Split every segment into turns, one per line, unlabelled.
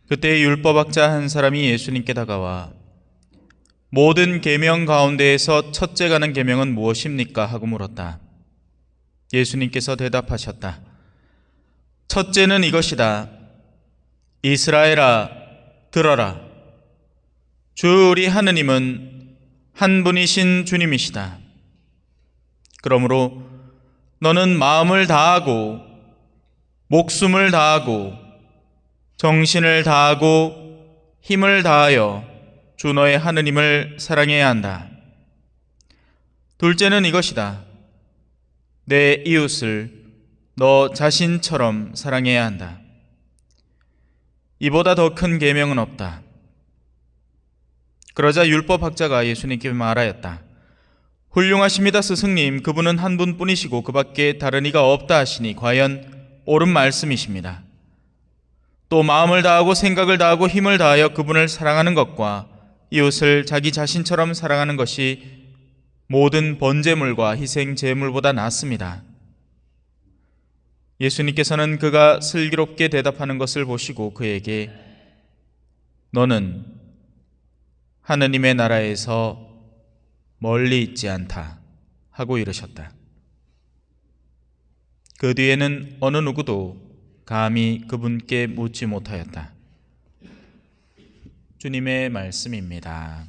그때 율법학자 한 사람이 예수님께 다가와 모든 계명 가운데에서 첫째가는 계명은 무엇입니까? 하고 물었다. 예수님께서 대답하셨다. 첫째는 이것이다. 이스라엘아, 들어라. 주 우리 하느님은 한 분이신 주님이시다. 그러므로 너는 마음을 다하고 목숨을 다하고 정신을 다하고 힘을 다하여 주 너의 하느님을 사랑해야 한다. 둘째는 이것이다. 내 이웃을 너 자신처럼 사랑해야 한다. 이보다 더 큰 계명은 없다. 그러자 율법학자가 예수님께 말하였다. 훌륭하십니다, 스승님. 그분은 한 분뿐이시고 그밖에 다른 이가 없다 하시니 과연 옳은 말씀이십니다. 또 마음을 다하고 생각을 다하고 힘을 다하여 그분을 사랑하는 것과 이웃을 자기 자신처럼 사랑하는 것이 모든 번제물과 희생 제물보다 낫습니다. 예수님께서는 그가 슬기롭게 대답하는 것을 보시고 그에게 너는 하느님의 나라에서 멀리 있지 않다 하고 이르셨다. 그 뒤에는 어느 누구도 감히 그분께 묻지 못하였다. 주님의 말씀입니다.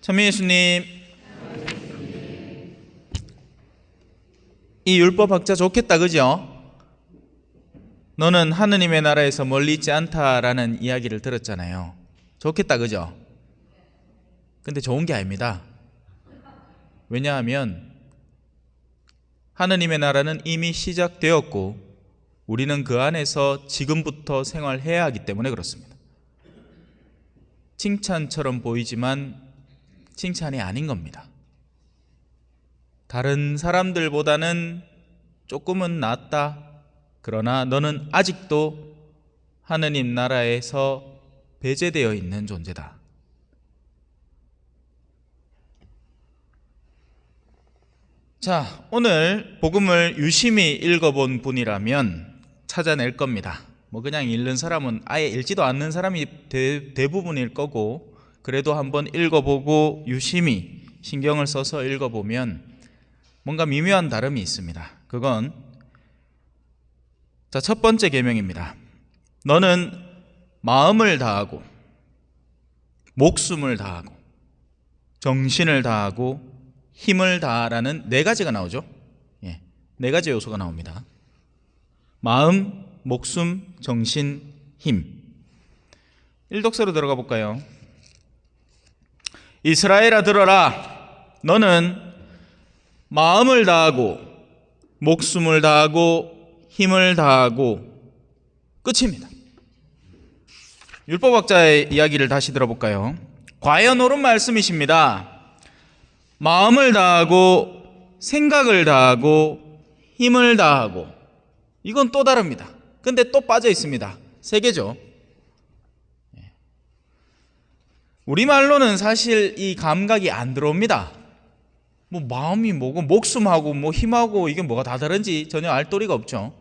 참 예수님, 이 율법학자 좋겠다, 그죠? 너는 하느님의 나라에서 멀리 있지 않다라는 이야기를 들었잖아요. 좋겠다, 그죠? 근데 좋은 게 아닙니다. 왜냐하면 하느님의 나라는 이미 시작되었고 우리는 그 안에서 지금부터 생활해야 하기 때문에 그렇습니다. 칭찬처럼 보이지만 칭찬이 아닌 겁니다. 다른 사람들보다는 조금은 낫다. 그러나 너는 아직도 하느님 나라에서 배제되어 있는 존재다. 자, 오늘 복음을 유심히 읽어본 분이라면 찾아낼 겁니다. 그냥 읽는 사람은 아예 읽지도 않는 사람이 대부분일 거고, 그래도 한번 읽어보고 유심히 신경을 써서 읽어보면 뭔가 미묘한 다름이 있습니다. 그건 첫 번째 계명입니다. 너는 마음을 다하고 목숨을 다하고 정신을 다하고 힘을 다하라는 네 가지가 나오죠. 네 가지 요소가 나옵니다. 마음, 목숨, 정신, 힘. 일독서로 들어가 볼까요? 이스라엘아, 들어라. 너는 마음을 다하고 목숨을 다하고 힘을 다하고 끝입니다. 율법학자의 이야기를 다시 들어볼까요? 과연 옳은 말씀이십니다. 마음을 다하고 생각을 다하고 힘을 다하고, 이건 또 다릅니다. 근데 또 빠져 있습니다. 세 개죠. 우리말로는 사실 이 감각이 안 들어옵니다. 마음이 뭐고 목숨하고 힘하고 이게 뭐가 다 다른지 전혀 알 도리가 없죠.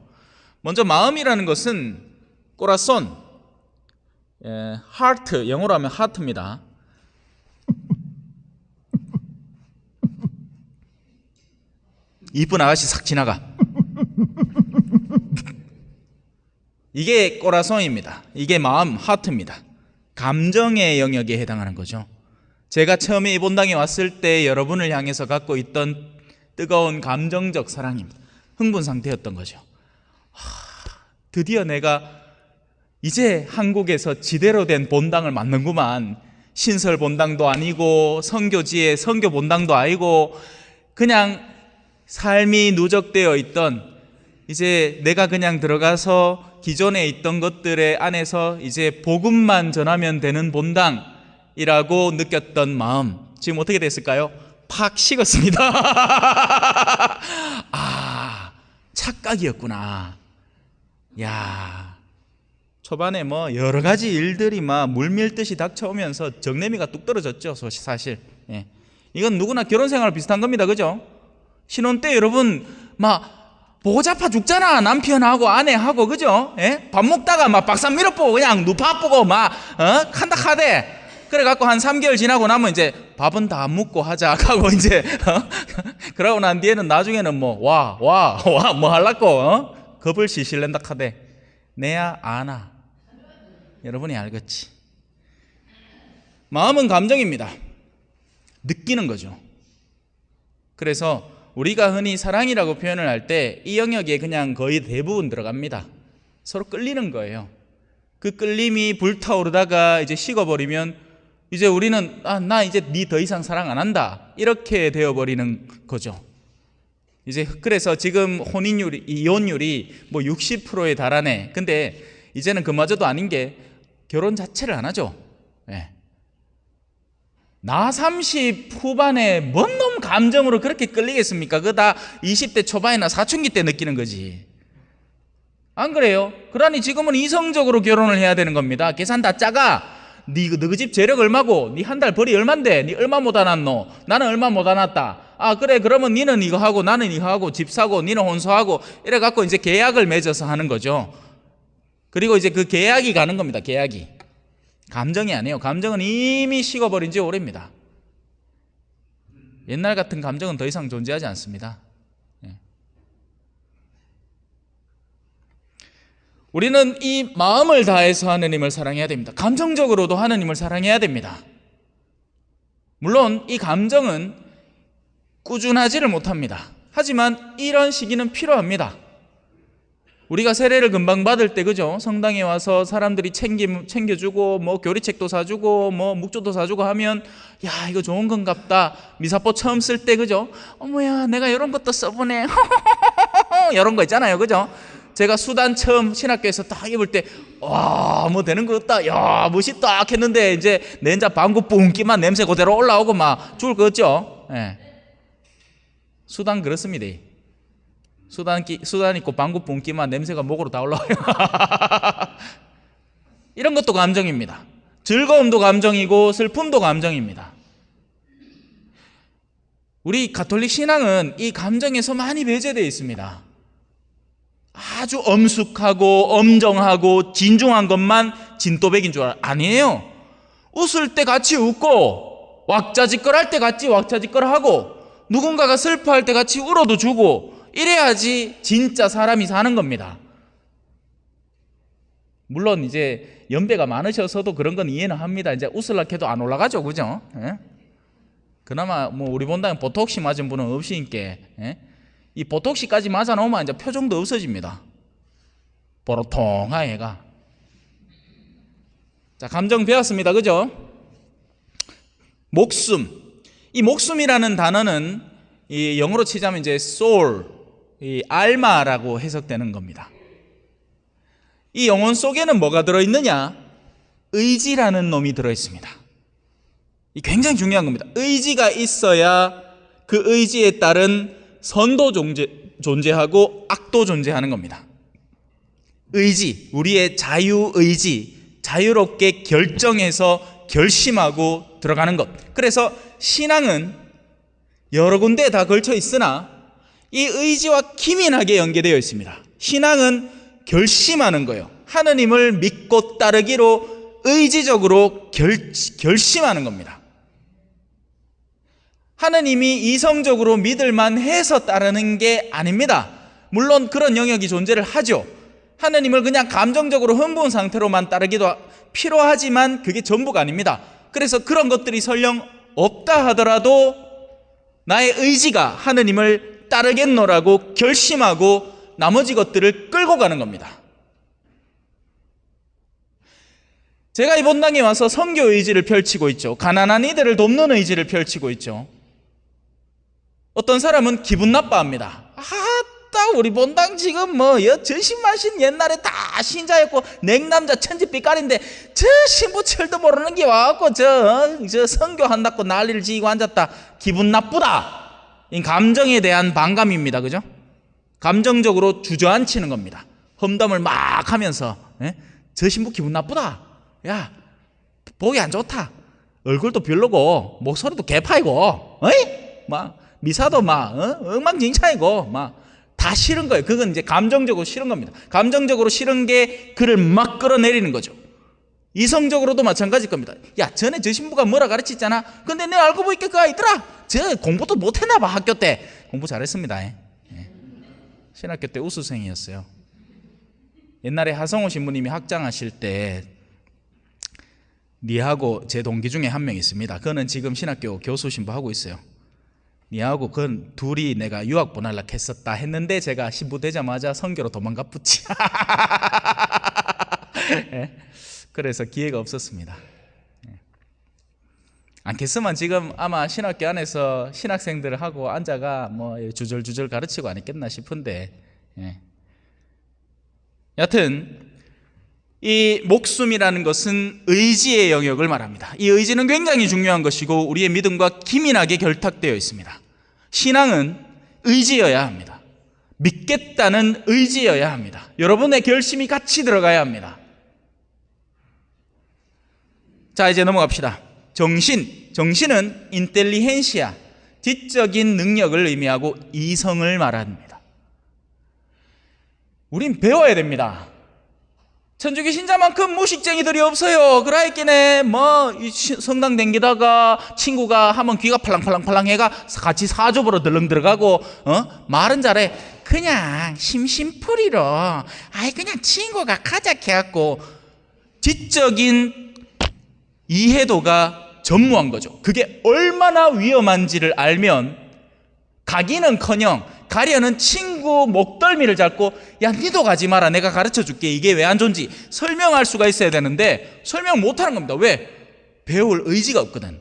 먼저 마음이라는 것은 꼬라손, heart, 영어로 하면 heart입니다. 이쁜 아가씨 싹 지나가. 이게 꼬라손입니다. 이게 마음, 하트입니다. 감정의 영역에 해당하는 거죠. 제가 처음에 이 본당에 왔을 때 여러분을 향해서 갖고 있던 뜨거운 감정적 사랑입니다. 흥분 상태였던 거죠. 드디어 내가 이제 한국에서 지대로 된 본당을 맡는구만. 신설 본당도 아니고 선교지의 선교 본당도 아니고 그냥 삶이 누적되어 있던, 이제 내가 그냥 들어가서 기존에 있던 것들의 안에서 이제 복음만 전하면 되는 본당이라고 느꼈던 마음, 지금 어떻게 됐을까요? 팍 식었습니다. 아, 착각이었구나. 야, 초반에 여러 가지 일들이 막 물밀듯이 닥쳐오면서 정내미가 뚝 떨어졌죠, 사실. 이건 누구나 결혼 생활 비슷한 겁니다, 그죠? 신혼 때 여러분 막 보고 잡아 죽잖아. 남편하고 아내하고, 그죠? 예? 밥 먹다가 막 박산 밀어보고 그냥 누파 보고 막 칸다 카대. 그래갖고 한 3개월 지나고 나면 이제 밥은 다 먹고 하자 하고 이제 그러고 난 뒤에는 나중에는 뭐 뭐 할라고 겁을 시실낸다 카대. 내야 아나. 여러분이 알겠지? 마음은 감정입니다. 느끼는 거죠. 그래서 우리가 흔히 사랑이라고 표현을 할 때 이 영역에 그냥 거의 대부분 들어갑니다. 서로 끌리는 거예요. 그 끌림이 불타오르다가 이제 식어버리면 이제 우리는 나 이제 니 더 이상 사랑 안 한다, 이렇게 되어버리는 거죠. 이제 그래서 지금 혼인율이, 이혼율이 뭐 60%에 달하네. 근데 이제는 그마저도 아닌 게 결혼 자체를 안 하죠. 네. 나 30 후반에 뭔 놈 감정으로 그렇게 끌리겠습니까? 그거 다 20대 초반이나 사춘기 때 느끼는 거지. 안 그래요? 그러니 지금은 이성적으로 결혼을 해야 되는 겁니다. 계산 다 짜가. 너희 집 재력 얼마고? 니 한 달 벌이 얼만데? 니 얼마 못 안았노? 나는 얼마 못 안았다. 아 그래, 그러면 니는 이거 하고 나는 이거 하고 집 사고 니는 혼수하고 이래갖고 이제 계약을 맺어서 하는 거죠. 그리고 이제 그 계약이 가는 겁니다. 계약이. 감정이 아니에요. 감정은 이미 식어버린 지 오래입니다. 옛날 같은 감정은 더 이상 존재하지 않습니다. 우리는 이 마음을 다해서 하느님을 사랑해야 됩니다. 감정적으로도 하느님을 사랑해야 됩니다. 물론 이 감정은 꾸준하지를 못합니다. 하지만 이런 시기는 필요합니다. 우리가 세례를 금방 받을 때, 그죠? 성당에 와서 사람들이 챙겨주고 뭐 교리책도 사주고 뭐 묵조도 사주고 하면 야 이거 좋은 건갑다. 미사포 처음 쓸 때, 그죠? 어머야 내가 이런 것도 써보네. 이런 거 있잖아요, 그죠? 제가 수단 처음 신학교에서 딱 입을 때 와 뭐 되는 거 없다, 야 멋있다 했는데 이제 낸자 방구 뿡 끼만 냄새 그대로 올라오고 막 죽을 거 없죠. 예. 수단 그렇습니다. 수단 있고 방구 뿡 끼만 냄새가 목으로 다 올라와요. 이런 것도 감정입니다. 즐거움도 감정이고 슬픔도 감정입니다. 우리 가톨릭 신앙은 이 감정에서 많이 배제되어 있습니다. 아주 엄숙하고 엄정하고 진중한 것만 진또백인 줄 아니에요. 웃을 때 같이 웃고 왁자지껄할 때 같이 왁자지껄하고 누군가가 슬퍼할 때 같이 울어도 주고 이래야지 진짜 사람이 사는 겁니다. 물론 이제 연배가 많으셔서도 그런 건 이해는 합니다. 이제 웃으려고 해도 안 올라가죠, 그죠? 예? 그나마 뭐 우리 본당에 보톡시 맞은 분은 없으니까 이 보톡시까지 맞아 놓으면 이제 표정도 없어집니다. 보로통하 얘가. 자, 감정 배웠습니다, 그죠? 목숨. 이 목숨이라는 단어는 이 영어로 치자면 이제 soul, 이 알마라고 해석되는 겁니다. 이 영혼 속에는 뭐가 들어있느냐? 의지라는 놈이 들어있습니다. 이 굉장히 중요한 겁니다. 의지가 있어야 그 의지에 따른 선도 존재하고 악도 존재하는 겁니다. 의지, 우리의 자유의지, 자유롭게 결정해서 결심하고 들어가는 것. 그래서 신앙은 여러 군데에 다 걸쳐 있으나 이 의지와 기민하게 연계되어 있습니다. 신앙은 결심하는 거예요. 하느님을 믿고 따르기로 의지적으로 결심하는 겁니다. 하느님이 이성적으로 믿을만 해서 따르는 게 아닙니다. 물론 그런 영역이 존재를 하죠. 하느님을 그냥 감정적으로 흥분 상태로만 따르기도 필요하지만 그게 전부가 아닙니다. 그래서 그런 것들이 설령 없다 하더라도 나의 의지가 하느님을 따르겠노라고 결심하고 나머지 것들을 끌고 가는 겁니다. 제가 이 본당에 와서 선교 의지를 펼치고 있죠. 가난한 이들을 돕는 의지를 펼치고 있죠. 어떤 사람은 기분 나빠합니다. 아따 우리 본당 지금 전신 마신 옛날에 다 신자였고 냉남자 천지빛깔인데 저 신부 철도 모르는 게 와갖고 저 선교한다고 난리를 지고 앉았다. 기분 나쁘다. 이 감정에 대한 반감입니다. 그죠? 감정적으로 주저앉히는 겁니다. 험담을 막 하면서 저 신부 기분 나쁘다. 야 보기 안 좋다. 얼굴도 별로고 목소리도 개파이고 막 미사도 막 엉망진창이고 막 다 싫은 거예요. 그건 이제 감정적으로 싫은 겁니다. 감정적으로 싫은 게 그를 막 끌어내리는 거죠. 이성적으로도 마찬가지일 겁니다. 야, 전에 저 신부가 뭐라 가르쳤잖아. 근데 내가 알고 보니까 그 아이들아, 저 공부도 못했나 봐. 학교 때 공부 잘했습니다. 예. 신학교 때 우수생이었어요. 옛날에 하성호 신부님이 학장하실 때 니하고 제 동기 중에 한 명 있습니다. 그는 지금 신학교 교수 신부 하고 있어요. 니하고 그 둘이 내가 유학 보내려고 했었다 했는데 제가 신부 되자마자 선교로 도망가 붙지. 예? 그래서 기회가 없었습니다. 예. 않겠으면 지금 아마 신학교 안에서 신학생들하고 앉아가 뭐 주절주절 가르치고 안 했겠나 싶은데, 예. 여하튼 이 목숨이라는 것은 의지의 영역을 말합니다. 이 의지는 굉장히 중요한 것이고 우리의 믿음과 긴밀하게 결탁되어 있습니다. 신앙은 의지여야 합니다. 믿겠다는 의지여야 합니다. 여러분의 결심이 같이 들어가야 합니다. 자, 이제 넘어갑시다. 정신은 인텔리헨시아, 지적인 능력을 의미하고 이성을 말합니다. 우린 배워야 됩니다. 천주교 신자만큼 무식쟁이들이 없어요. 그라이끼네 성당 댕기다가 친구가 하면 귀가 팔랑팔랑 해가 같이 사족으로 덜렁 들어가고 말은 잘해. 그냥 심심풀이로 그냥 친구가 가자 해갖고 지적인 이해도가 전무한 거죠. 그게 얼마나 위험한지를 알면 가기는커녕 가려는 친구 목덜미를 잡고 야, 니도 가지 마라, 내가 가르쳐 줄게, 이게 왜 안 좋은지 설명할 수가 있어야 되는데 설명 못하는 겁니다. 왜? 배울 의지가 없거든.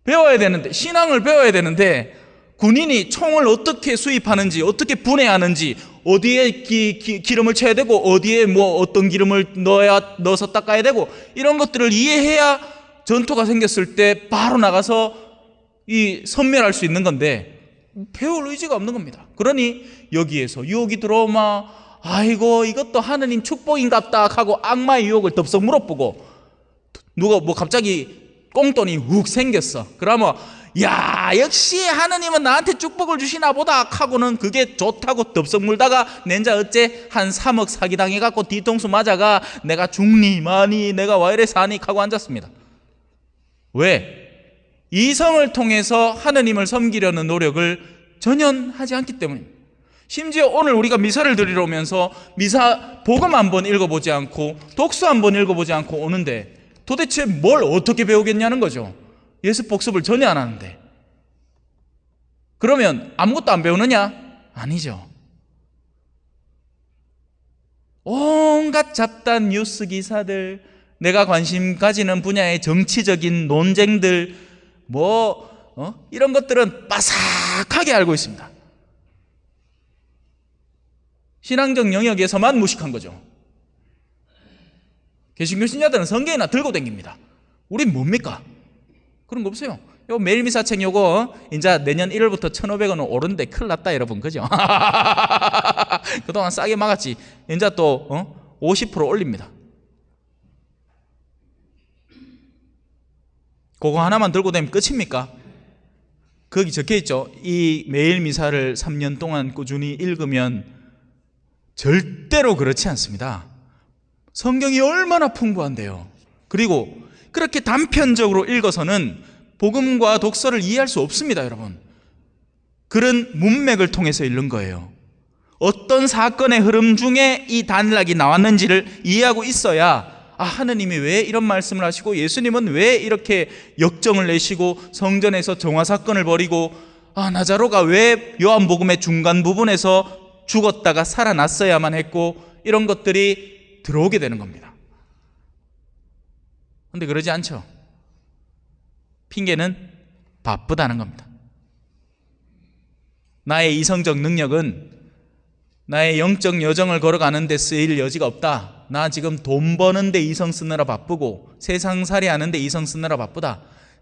배워야 되는데, 신앙을 배워야 되는데 군인이 총을 어떻게 수입하는지, 어떻게 분해하는지, 어디에 기름을 쳐야 되고 어디에 어떤 기름을 넣어서 닦아야 되고, 이런 것들을 이해해야 전투가 생겼을 때 바로 나가서 선멸할 수 있는 건데 배울 의지가 없는 겁니다. 그러니 여기에서 유혹이 들어오면 아이고 이것도 하느님 축복인갑다 하고 악마의 유혹을 덥석 물어보고, 누가 갑자기 꽁돈이 훅 생겼어. 그러면 야, 역시 하느님은 나한테 축복을 주시나 보다 하고는 그게 좋다고 덥석 물다가 낸자 어째 한 3억 사기당해갖고 뒤통수 맞아가 내가 죽니 마니 내가 와 이래 사니 하고 앉았습니다. 왜? 이성을 통해서 하느님을 섬기려는 노력을 전혀 하지 않기 때문입니다. 심지어 오늘 우리가 미사를 드리러 오면서 미사 복음 한번 읽어보지 않고 독서 한번 읽어보지 않고 오는데 도대체 뭘 어떻게 배우겠냐는 거죠. 예습 복습을 전혀 안 하는데. 그러면 아무것도 안 배우느냐? 아니죠. 온갖 잡다한 뉴스 기사들, 내가 관심 가지는 분야의 정치적인 논쟁들, 이런 것들은 빠삭하게 알고 있습니다. 신앙적 영역에서만 무식한 거죠. 개신교 신자들은 성경이나 들고 다닙니다. 우린 뭡니까? 그런 거 없어요. 요 매일미사책 요거 이제 내년 1월부터 1,500원 오른데 큰일 났다 여러분, 그죠? 그동안 싸게 막았지. 이제 또 50% 올립니다. 그거 하나만 들고 다니면 끝입니까? 거기 적혀있죠. 이 매일미사를 3년 동안 꾸준히 읽으면 절대로 그렇지 않습니다. 성경이 얼마나 풍부한데요. 그리고 그렇게 단편적으로 읽어서는 복음과 독서를 이해할 수 없습니다, 여러분. 그런 문맥을 통해서 읽는 거예요. 어떤 사건의 흐름 중에 이 단락이 나왔는지를 이해하고 있어야 하느님이 왜 이런 말씀을 하시고 예수님은 왜 이렇게 역정을 내시고 성전에서 정화사건을 벌이고 나자로가 왜 요한복음의 중간 부분에서 죽었다가 살아났어야만 했고, 이런 것들이 들어오게 되는 겁니다. 그런데 그러지 않죠. 핑계는 바쁘다는 겁니다. 나의 이성적 능력은 나의 영적 여정을 걸어가는 데 쓰일 여지가 없다. 나 지금 돈 버는 데 이성 쓰느라 바쁘고 세상살이 하는 데 이성 쓰느라 바쁘다.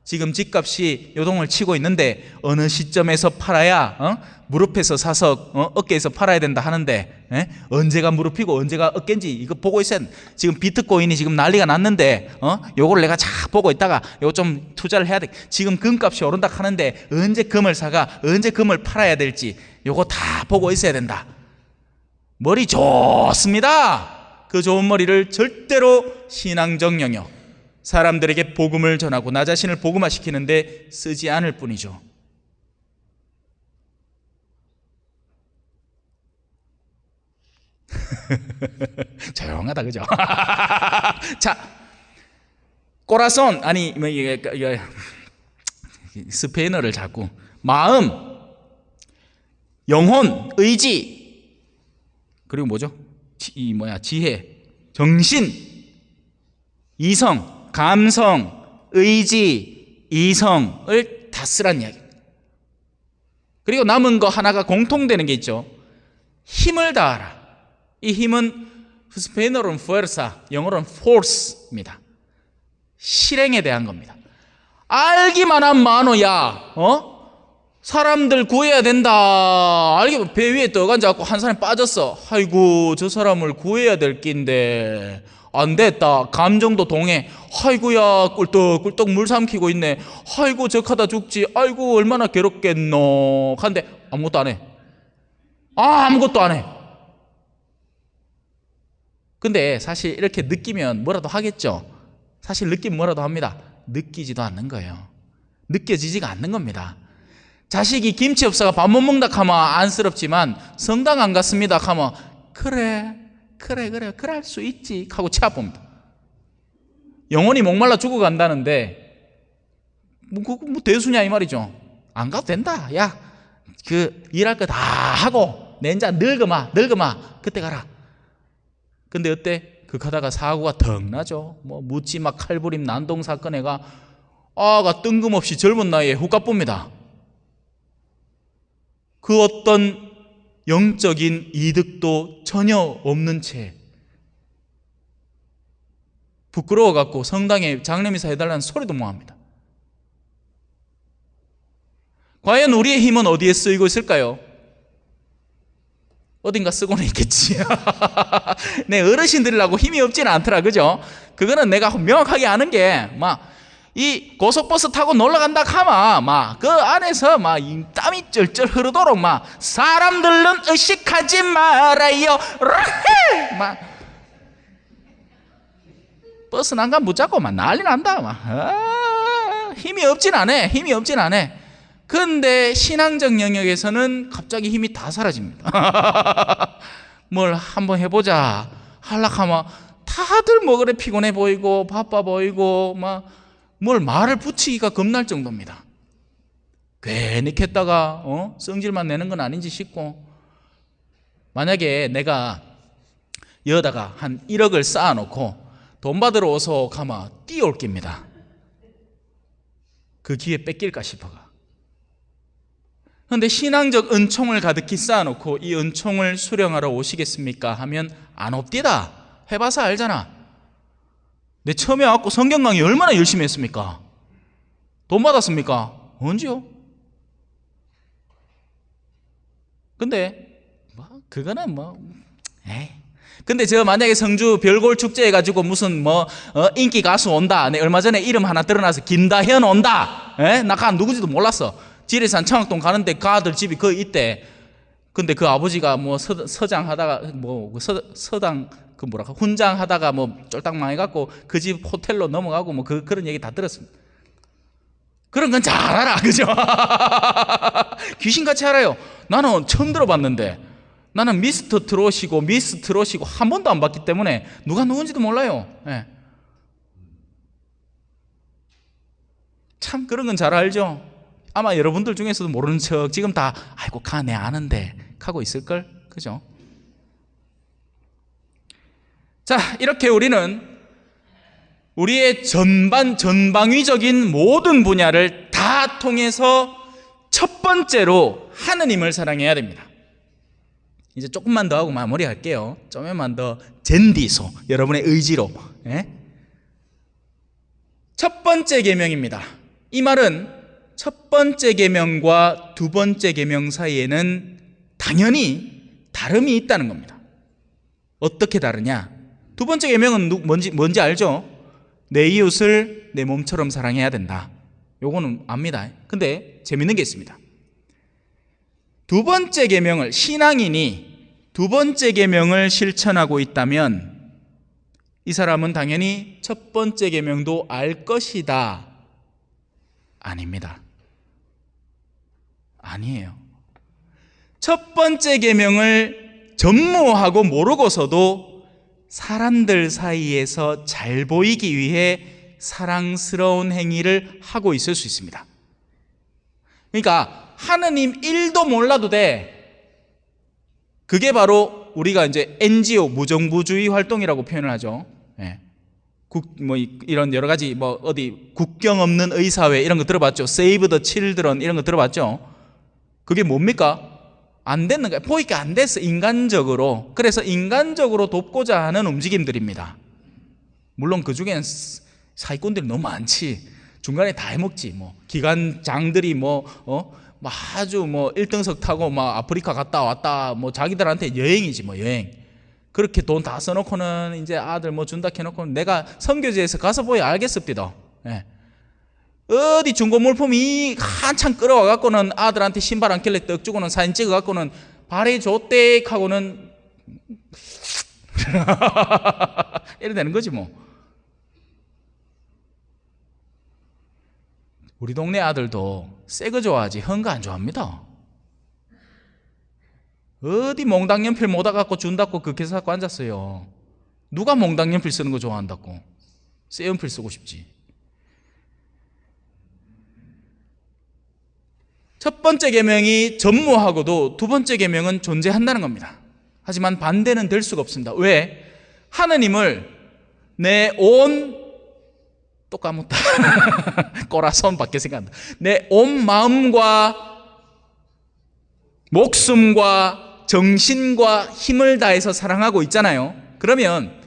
지금 집값이 요동을 치고 있는데 어느 시점에서 팔아야 무릎에서 사서 어깨에서 팔아야 된다 하는데 언제가 무릎이고 언제가 어깨인지 이거 보고 있어야 돼. 지금 비트코인이 지금 난리가 났는데 요걸 내가 쫙 보고 있다가 요거 좀 투자를 해야 돼. 지금 금값이 오른다 하는데 언제 금을 사가 언제 금을 팔아야 될지 요거 다 보고 있어야 된다. 머리 좋습니다. 그 좋은 머리를 절대로 신앙적 영역, 사람들에게 복음을 전하고 나 자신을 복음화시키는데 쓰지 않을 뿐이죠. 조용하다, 그죠? 자, 꼬라손, 아니 스페인어를 자꾸. 마음, 영혼, 의지, 그리고 뭐죠? 지혜, 정신, 이성, 감성, 의지, 이성을 다 쓰란 이야기입니다. 그리고 남은 거 하나가 공통되는 게 있죠. 힘을 다하라. 이 힘은 스페인어로는 fuerza, 영어로는 force입니다. 실행에 대한 겁니다. 알기만 한 만호야, 사람들 구해야 된다. 알게 배 위에 떠 앉아갖고 한 사람이 빠졌어. 아이고, 저 사람을 구해야 될 낀데 안 됐다. 감정도 동해. 아이고야, 꿀떡꿀떡 물 삼키고 있네. 아이고, 적하다 죽지. 아이고, 얼마나 괴롭겠노. 한데 아무것도 안 해. 아무것도 안 해. 근데 사실 이렇게 느끼면 뭐라도 하겠죠. 사실 느끼면 뭐라도 합니다. 느끼지도 않는 거예요. 느껴지지가 않는 겁니다. 자식이 김치 없어가 밥 못 먹다 하면 안쓰럽지만 성당 안 갔습니다 하면 그래 할 수 있지 하고 치 아픕니다. 영혼이 목말라 죽어간다는데 뭐 대수냐 이 말이죠. 안 가도 된다. 야, 그 일할 거 다 하고 내 인자 늙어마 그때 가라. 근데 어때? 그 가다가 사고가 턱 나죠. 뭐 묻지마 칼부림 난동 사건에가 아가 뜬금없이 젊은 나이에 훅 가쁩니다. 그 어떤 영적인 이득도 전혀 없는 채 부끄러워갖고 성당에 장례미사 해달라는 소리도 못합니다. 과연 우리의 힘은 어디에 쓰이고 있을까요? 어딘가 쓰고는 있겠지. 내 어르신들이라고 힘이 없지는 않더라, 그죠? 그거는 내가 명확하게 아는 게, 이 고속버스 타고 놀러 간다 하면, 그 안에서 땀이 쩔쩔 흐르도록, 사람들은 의식하지 말아요. 버스 난간 붙잡고 난리 난다. 힘이 없진 않아. 근데 신앙적 영역에서는 갑자기 힘이 다 사라집니다. 뭘 한번 해보자 하려하면 다들 뭐 그래 피곤해 보이고 바빠 보이고 뭘 말을 붙이기가 겁날 정도입니다. 괜히 캤다가 성질만 내는 건 아닌지 싶고, 만약에 내가 여다가 한 1억을 쌓아놓고 돈 받으러 오서 가면 뛰어올 깁니다. 그 기회 뺏길까 싶어가. 그런데 신앙적 은총을 가득히 쌓아놓고 이 은총을 수령하러 오시겠습니까? 하면 안 옵디다. 해봐서 알잖아. 내 처음에 와갖고 성경 강의 얼마나 열심히 했습니까? 돈 받았습니까? 언제요? 근데 그거는 근데 저 만약에 성주 별골 축제 해가지고 무슨 인기 가수 온다. 내 얼마 전에 이름 하나 드러나서 김다현 온다. 나 누군지도 몰랐어. 지리산 청학동 가는데 그 아들 집이 거기 있대. 근데 그 아버지가 서장 하다가 훈장 하다가 쫄딱 망해갖고 그 집 호텔로 넘어가고 그런 얘기 다 들었습니다. 그런 건 잘 알아, 그죠? 귀신같이 알아요. 나는 처음 들어봤는데, 나는 미스터 트롯이고 미스 트롯이고 한 번도 안 봤기 때문에 누가 누군지도 몰라요. 참 그런 건 잘 알죠. 아마 여러분들 중에서도 모르는 척 지금 다 아이고 내 아는데 하고 있을걸, 그죠? 자, 이렇게 우리는 우리의 전방위적인 모든 분야를 다 통해서 첫 번째로 하느님을 사랑해야 됩니다. 이제 조금만 더 하고 마무리할게요. 좀만 더 젠디소, 여러분의 의지로. 첫 번째 계명입니다. 이 말은 첫 번째 계명과 두 번째 계명 사이에는 당연히 다름이 있다는 겁니다. 어떻게 다르냐? 두 번째 계명은 뭔지 알죠? 내 이웃을 내 몸처럼 사랑해야 된다. 요거는 압니다. 근데 재밌는 게 있습니다. 두 번째 계명을, 신앙인이 두 번째 계명을 실천하고 있다면 이 사람은 당연히 첫 번째 계명도 알 것이다. 아닙니다. 아니에요. 첫 번째 계명을 전무하고 모르고서도 사람들 사이에서 잘 보이기 위해 사랑스러운 행위를 하고 있을 수 있습니다. 그러니까 하느님 일도 몰라도 돼. 그게 바로 우리가 이제 NGO, 무정부주의 활동이라고 표현을 하죠. 예. 이런 여러 가지 어디 국경 없는 의사회 이런 거 들어봤죠? Save the Children 이런 거 들어봤죠? 그게 뭡니까? 안 됐는 거야. 보니까 안 됐어, 인간적으로. 그래서 인간적으로 돕고자 하는 움직임들입니다. 물론 그 중에는 사기꾼들이 너무 많지. 중간에 다 해먹지. 기관장들이 아주 1등석 타고 아프리카 갔다 왔다. 자기들한테 여행이지, 여행. 그렇게 돈 다 써놓고는 이제 아들 준다 해놓고는 내가 선교지에서 가서 보야 알겠습니다. 예. 어디 중고 물품이 한참 끌어와갖고는 아들한테 신발 한 켤레 떡 주고는 사진 찍어갖고는 발이 좋대 하고는 이래 되는 거지 뭐. 우리 동네 아들도 새 거 좋아하지 헌 거 안 좋아합니다. 어디 몽당 연필 못 와갖고 준다고 그렇게 사갖고 앉았어요. 누가 몽당 연필 쓰는 거 좋아한다고. 새 연필 쓰고 싶지. 첫 번째 계명이 전무하고도 두 번째 계명은 존재한다는 겁니다. 하지만 반대는 될 수가 없습니다. 왜? 하느님을 내 온 또 까먹다 꼬라손 밖에 생각한다. 내 온 마음과 목숨과 정신과 힘을 다해서 사랑하고 있잖아요. 그러면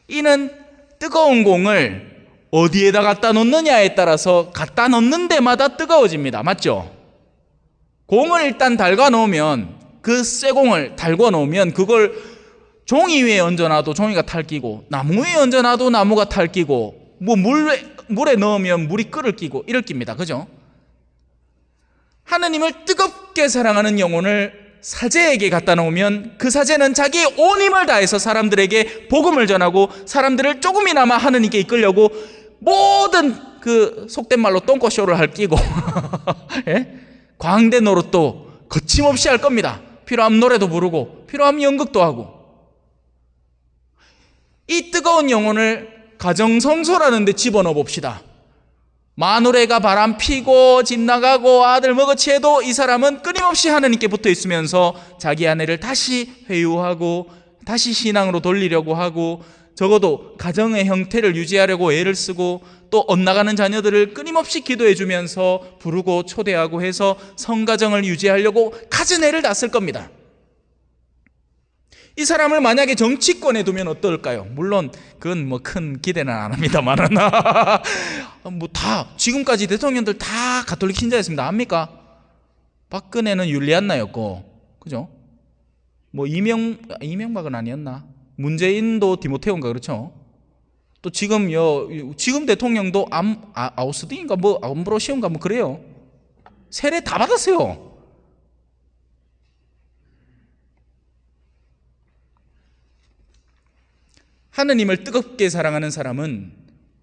이는 뜨거운 공을 어디에다 갖다 놓느냐에 따라서 갖다 놓는 데마다 뜨거워집니다. 맞죠? 공을 일단 달궈 놓으면, 그 쇠공을 달궈 놓으면 그걸 종이 위에 얹어놔도 종이가 탈끼고, 나무 위에 얹어놔도 나무가 탈끼고, 물에 넣으면 물이 끓을 끼고 이럴 깁니다. 그죠? 하느님을 뜨겁게 사랑하는 영혼을 사제에게 갖다 놓으면 그 사제는 자기의 온 힘을 다해서 사람들에게 복음을 전하고 사람들을 조금이나마 하느님께 이끌려고 모든 그 속된 말로 똥꼬쇼를 할 끼고 예? 광대 노릇도 거침없이 할 겁니다. 필요하면 노래도 부르고 필요하면 연극도 하고. 이 뜨거운 영혼을 가정성소라는 데 집어넣어 봅시다. 마누라가 바람 피고 집 나가고 아들 먹어치해도 이 사람은 끊임없이 하느님께 붙어 있으면서 자기 아내를 다시 회유하고 다시 신앙으로 돌리려고 하고, 적어도 가정의 형태를 유지하려고 애를 쓰고, 또 엇나가는 자녀들을 끊임없이 기도해 주면서 부르고 초대하고 해서 성가정을 유지하려고 갖은 애를 다 쓸 겁니다. 이 사람을 만약에 정치권에 두면 어떨까요? 물론 그건 큰 기대는 안 합니다만은 다 지금까지 대통령들 다 가톨릭 신자였습니다. 압니까? 박근혜는 율리안나였고, 그죠? 이명박은 아니었나? 문재인도 디모테오인가, 그렇죠? 또 지금 대통령도 아우스딘인가 암브로시온가 그래요. 세례 다 받았어요. 하느님을 뜨겁게 사랑하는 사람은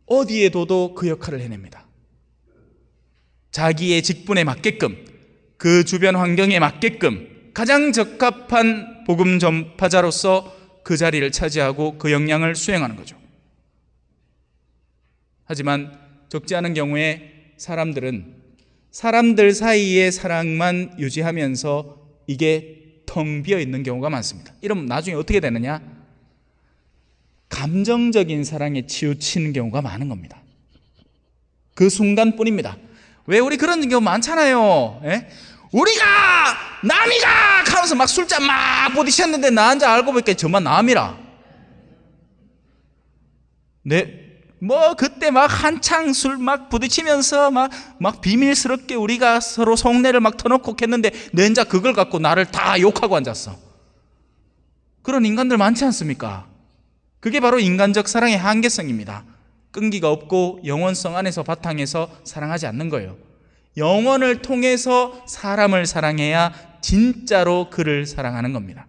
어디에 둬도 그 역할을 해냅니다. 자기의 직분에 맞게끔, 그 주변 환경에 맞게끔 가장 적합한 복음 전파자로서 그 자리를 차지하고 그 역량을 수행하는 거죠. 하지만 적지 않은 경우에 사람들 사이의 사랑만 유지하면서 이게 텅 비어 있는 경우가 많습니다. 이러면 나중에 어떻게 되느냐? 감정적인 사랑에 치우치는 경우가 많은 겁니다. 그 순간뿐입니다. 왜 우리 그런 경우 많잖아요. 예? 우리가 남이가 하면서 막 술잔 막 부딪혔는데 나 혼자 알고 보니까 저만 남이라. 뭐 그때 막 한창 술 막 부딪히면서 막 비밀스럽게 우리가 서로 속내를 막 터놓고 했는데 너 혼자 그걸 갖고 나를 다 욕하고 앉았어. 그런 인간들 많지 않습니까? 그게 바로 인간적 사랑의 한계성입니다. 끈기가 없고 영원성 안에서 바탕에서 사랑하지 않는 거예요. 영혼을 통해서 사람을 사랑해야 진짜로 그를 사랑하는 겁니다.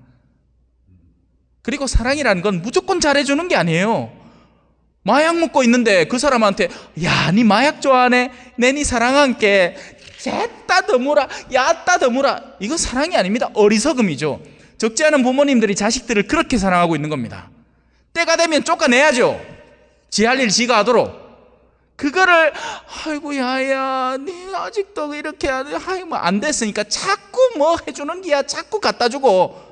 그리고 사랑이라는 건 무조건 잘해주는 게 아니에요. 마약 먹고 있는데 그 사람한테 야, 니 마약 좋아하네? 내 니 사랑할게. 쟤따 더무라, 야따 더무라. 이거 사랑이 아닙니다. 어리석음이죠. 적지 않은 부모님들이 자식들을 그렇게 사랑하고 있는 겁니다. 때가 되면 쫓아내야죠. 지 할 일 지가 하도록. 그거를 아이고 야야 니 아직도 이렇게 아이 뭐 안 됐으니까 자꾸 뭐 해주는 기야. 자꾸 갖다 주고.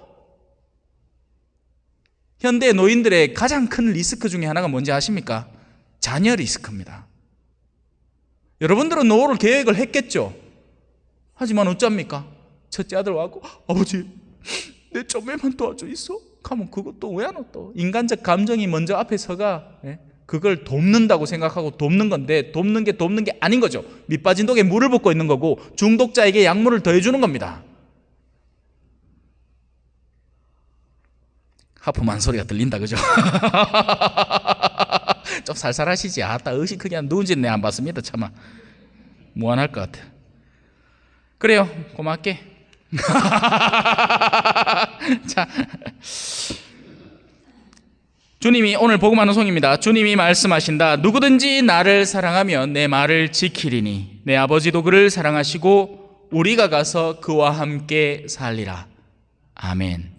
현대 노인들의 가장 큰 리스크 중에 하나가 뭔지 아십니까? 자녀 리스크입니다. 여러분들은 노후를 계획을 했겠죠. 하지만 어쩝니까? 첫째 아들 와고 아버지 내 좀만 도와줘 있어? 가면 그것도 왜 안 와 또? 인간적 감정이 먼저 앞에 서가 그걸 돕는다고 생각하고 돕는 건데 돕는 게 아닌 거죠. 밑빠진 독에 물을 붓고 있는 거고 중독자에게 약물을 더해주는 겁니다. 하품한 소리가 들린다 그죠? 좀 살살하시지. 아따 의식 크게 한 누군지는 내가 안 봤습니다. 참아 무한할 것 같아. 그래요 고맙게. 자, 주님이 오늘 복음하는 송입니다. 주님이 말씀하신다. 누구든지 나를 사랑하면 내 말을 지키리니 내 아버지도 그를 사랑하시고 우리가 가서 그와 함께 살리라. 아멘.